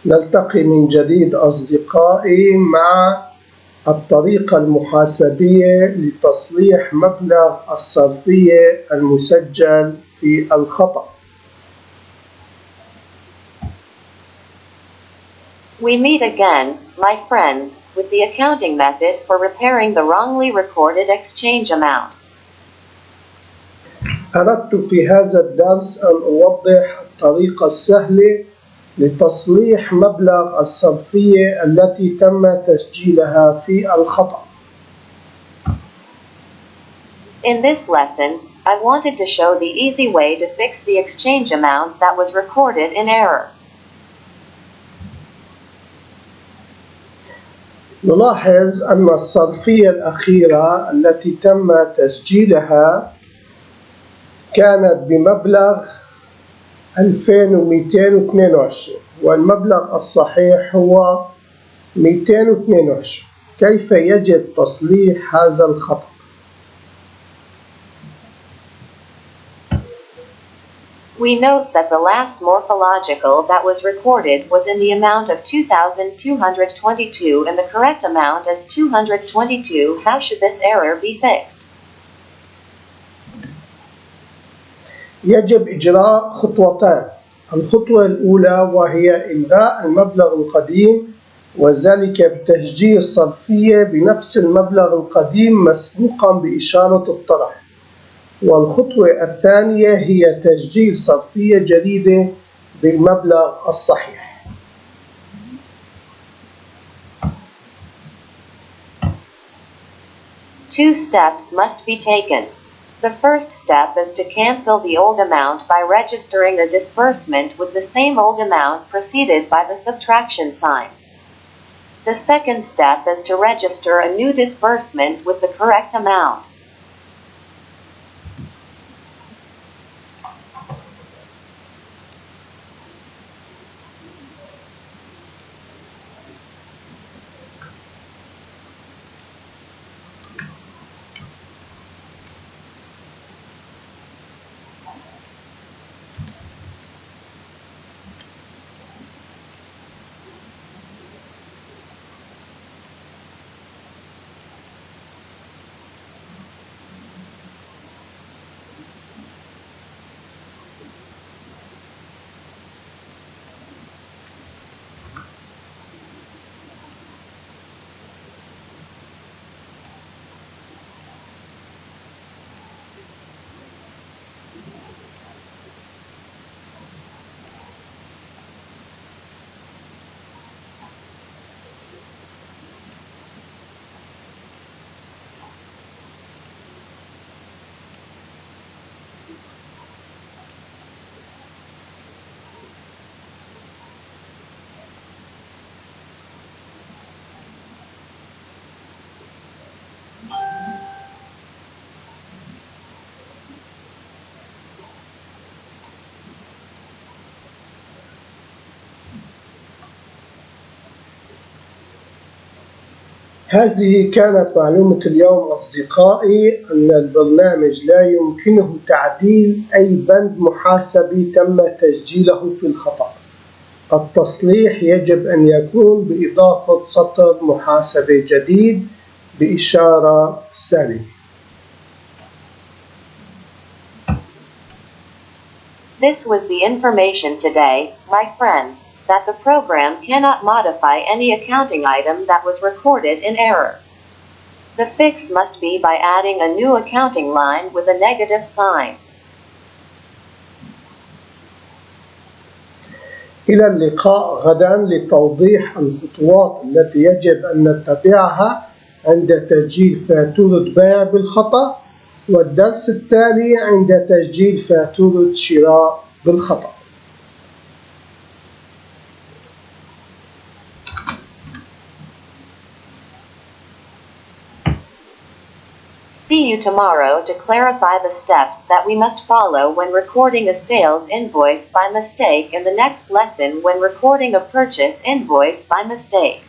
نلتقي من جديد أصدقائي مع الطريقة المحاسبية لتصليح مبلغ الصرفية المسجل في الخطأ. We meet again, my friends, with the accounting method for repairing the wrongly recorded exchange amount. أردت في هذا الدرس أن أوضح الطريقة السهلة لتصليح مبلغ الصرفية التي تم تسجيلها في الخطأ. In this lesson, I wanted to show the easy way to fix the exchange amount that was recorded in error. نلاحظ أن الصرفية الأخيرة التي تم تسجيلها كانت بمبلغ 2222 والمبلغ الصحيح هو 222. كيف يجب تصليح هذا الخطأ؟ We note that the last morphological that was recorded was in the amount of 2,222 and the correct amount is 222. How should this error be fixed? يجب إجراء خطوتان. الخطوة الأولى وهي إلغاء المبلغ القديم وذلك بتسجيل الصرفية بنفس المبلغ القديم مسبوقا بإشارة الطرح. والخطوة الثانية هي تسجيل صرفية جديدة بالمبلغ الصحيح. Two steps must be taken. The first step is to cancel the old amount by registering a disbursement with the same old amount preceded by the subtraction sign. The second step is to register a new disbursement with the correct amount. هذه كانت معلومة اليوم أصدقائي، أن البرنامج لا يمكنه تعديل أي بند محاسبي تم تسجيله في الخطأ. التصليح يجب أن يكون بإضافة سطر محاسبي جديد بإشارة سالبة. This was the information today, my friends, that the program cannot modify any accounting item that was recorded in error. The fix must be by adding a new accounting line with a negative sign. إلى اللقاء غدا لتوضيح الخطوات التي يجب أن نتبعها عند تسجيل فاتورة بيع بالخطأ، والدرس التالي عند تسجيل فاتورة شراء بالخطأ. See you tomorrow to clarify the steps that we must follow when recording a sales invoice by mistake and the next lesson when recording a purchase invoice by mistake.